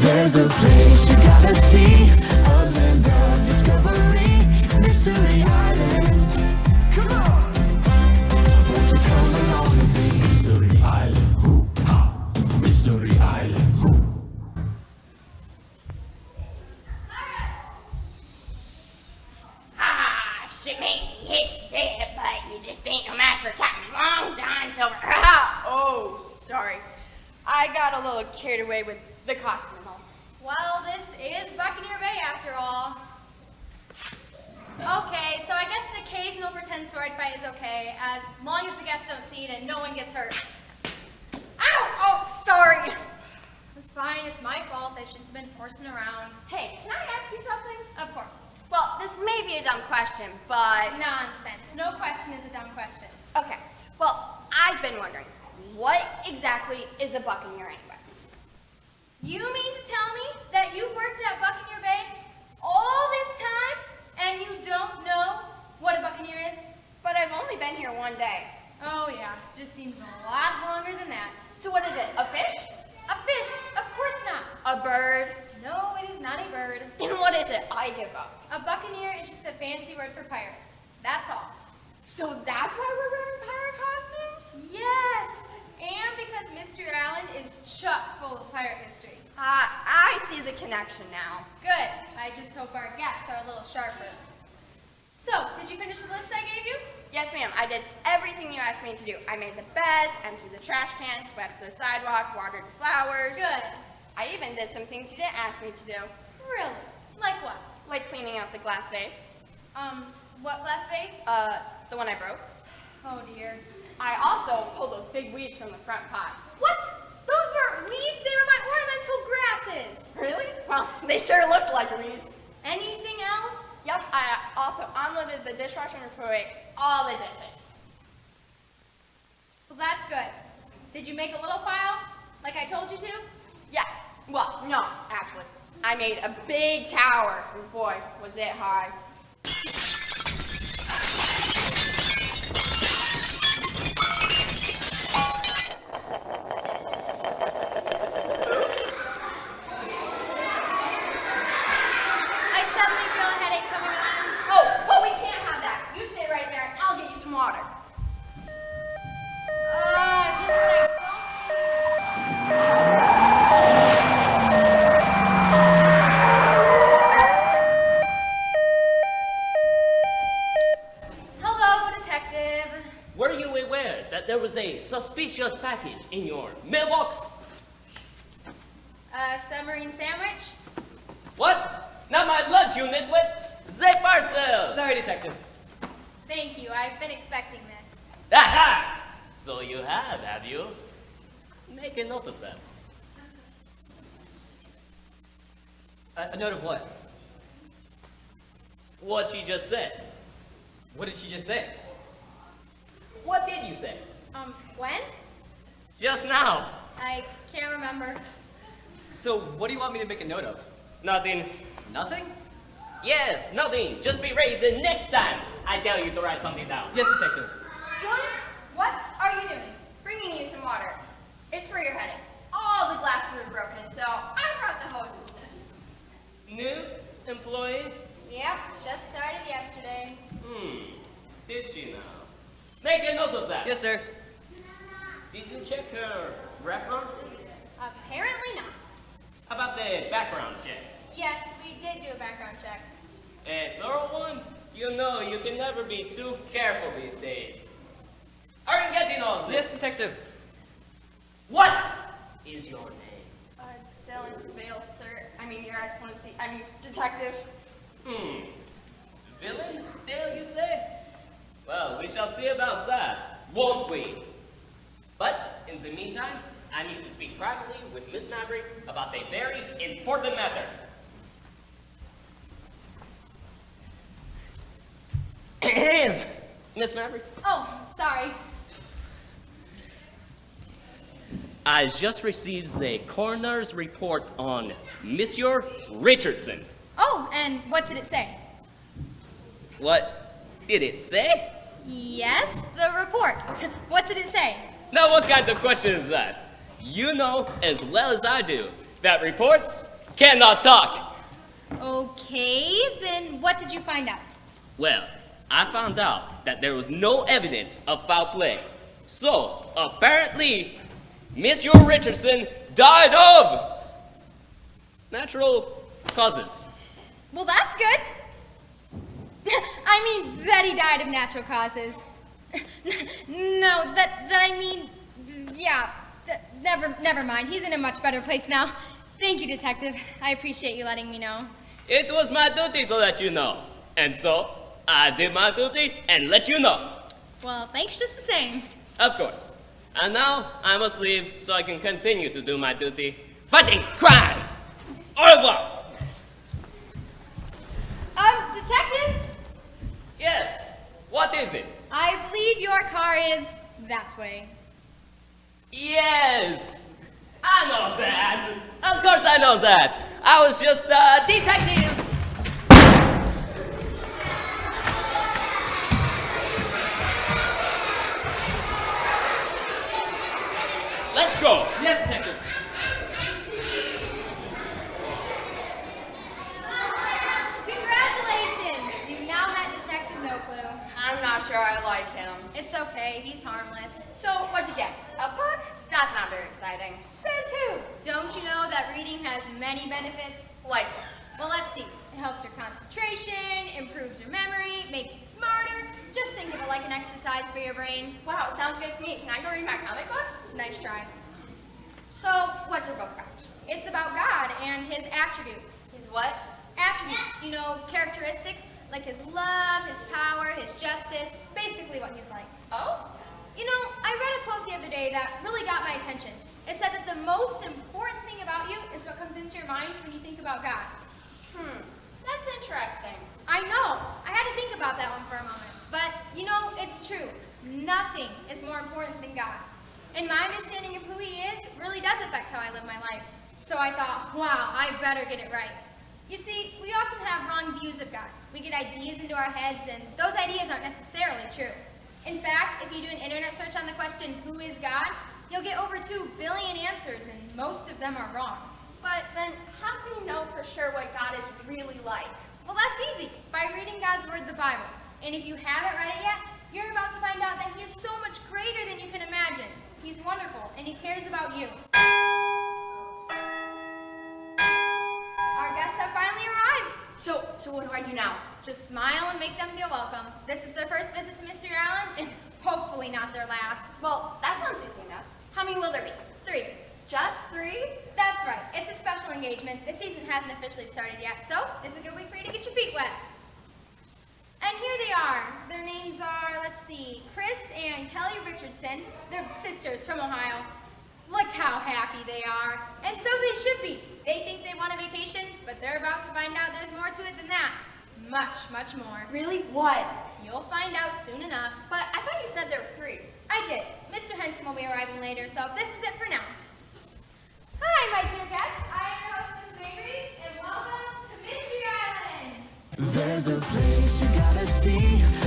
There's a place you gotta see, a land of discovery, Mystery Island. Come on! Won't you come along with me? Mystery Island, hoo-ha! Mystery Island, hoo! But you just ain't no match for Captain Long John Silver. Oh, sorry. I got a little carried away with the costume and all. Well, this is Buccaneer Bay after all. Okay, so I guess an occasional pretend sword fight is okay, as long as the guests don't see it and no one gets hurt. Ouch! Oh, sorry. It's fine, it's my fault. I shouldn't have been horsing around. Hey, can I ask you something? Of course. Well, this may be a dumb question, but... Nonsense. No question is a dumb question. Okay, well, I've been wondering, what exactly is a buccaneer anyway? You mean to tell me that you worked at Buccaneer Bay all this time and you don't know what a buccaneer is? But I've only been here one day. Oh yeah, just seems a lot longer than that. So what is it, a fish? A fish? Of course not. A bird? No, it is not a bird. Then what is it? I give up. A buccaneer is just a fancy word for pirate. That's all. So that's why we're wearing pirate costumes? Yes! And because Mystery Island is chock full of pirate history. I see the connection now. Good. I just hope our guests are a little sharper. So, did you finish the list I gave you? Yes, ma'am. I did everything you asked me to do. I made the beds, emptied the trash cans, swept the sidewalk, watered the flowers. Good. I even did some things you didn't ask me to do. Really? Like what? Like cleaning out the glass vase. What glass vase? The one I broke. Oh dear. I also pulled those big weeds from the front pots. What? Those weren't weeds, they were my ornamental grasses. Really? Well, they sure looked like weeds. Anything else? Yep, I also unloaded the dishwasher and put away all the dishes. Well, that's good. Did you make a little pile, like I told you to? Yeah, well, no, actually. I made a big tower, and boy, was it high. Suspicious package in your mailbox? Submarine sandwich? What? Not my lunch, you nitwit! The parcel! Sorry, Detective. Thank you, I've been expecting this. Aha! So you have you? Make a note of that. A note of what? What she just said. What did she just say? What did you say? When? Just now. I can't remember. So, what do you want me to make a note of? Nothing. Nothing? Yes, nothing. Just be ready the next time I tell you to write something down. Yes, Detective. Julian, what are you doing? Bringing you some water. It's for your headache. All the glasses were broken, so I brought the hose instead. New employee? Yep, just started yesterday. Did she now? Make a note of that. Yes, sir. Did you check her references? Apparently not. How about the background check? Yes, we did do a background check. A thorough one? You know you can never be too careful these days. Are you getting all this? Yes, Detective. What is your name? Dylan Vale, sir. Your Excellency. Detective. Villain, Dale, you say? Well, we shall see about that, won't we? But, in the meantime, I need to speak privately with Miss Maverick about a very important matter. Miss Maverick? Oh, sorry. I just received the coroner's report on Monsieur Richardson. Oh, and what did it say? What did it say? Yes, the report. What did it say? Now, what kind of question is that? You know as well as I do that reports cannot talk. Okay, then what did you find out? Well, I found out that there was no evidence of foul play. So, apparently, Monsieur Richardson died of natural causes. Well, that's good. I mean, that he died of natural causes. No, that I mean, yeah, never mind. He's in a much better place now. Thank you, Detective. I appreciate you letting me know. It was my duty to let you know. And so, I did my duty and let you know. Well, thanks just the same. Of course. And now, I must leave so I can continue to do my duty, fighting crime. Au revoir. Detective? Yes. What is it? I believe your car is that way. Yes. I know that. Of course I know that. I was just a detective. Let's go. Yes, Detective. Congratulations! You now have Detective No Clue. I'm not sure I like him. It's okay, he's harmless. So, what'd you get? A book? That's not very exciting. Says who? Don't you know that reading has many benefits? Like what? Well, let's see. It helps your concentration, improves your memory, makes you smarter. Just think of it like an exercise for your brain. Wow, sounds good to me. Can I go read my comic books? Nice try. So, what's your book about? It's about God and his attributes. His what? Attributes, you know, characteristics like his love, his power, his justice, basically what he's like. Oh? You know, I read a quote the other day that really got my attention. It said that the most important thing about you is what comes into your mind when you think about God. That's interesting. I know. I had to think about that one for a moment. But, you know, it's true. Nothing is more important than God. And my understanding of who he is really does affect how I live my life. So I thought, wow, I better get it right. You see, we often have wrong views of God. We get ideas into our heads, and those ideas aren't necessarily true. In fact, if you do an internet search on the question, who is God, you'll get over 2 billion answers, and most of them are wrong. But then, how can you know for sure what God is really like? Well, that's easy, by reading God's Word, the Bible. And if you haven't read it yet, you're about to find out that he is so much greater than you can imagine. He's wonderful, and he cares about you. Our guests have finally arrived. So what do I do now? Just smile and make them feel welcome. This is their first visit to Mystery Island, and hopefully not their last. Well, that sounds easy enough. How many will there be? 3. Just 3? That's right. It's a special engagement. The season hasn't officially started yet, so it's a good week for you to get your feet wet. And here they are. Their names are, let's see, Chris and Kelly Richardson. They're sisters from Ohio. Look how happy they are. And so they should be. They think they want a vacation, but they're about to find out there's more to it than that. Much, much more. Really? What? You'll find out soon enough. But I thought you said there were 3. I did. Mr. Henson will be arriving later, so this is it for now. Hi, my dear guests. I am your host, Miss Mabry, and welcome to Mystery Island. There's a place you gotta see.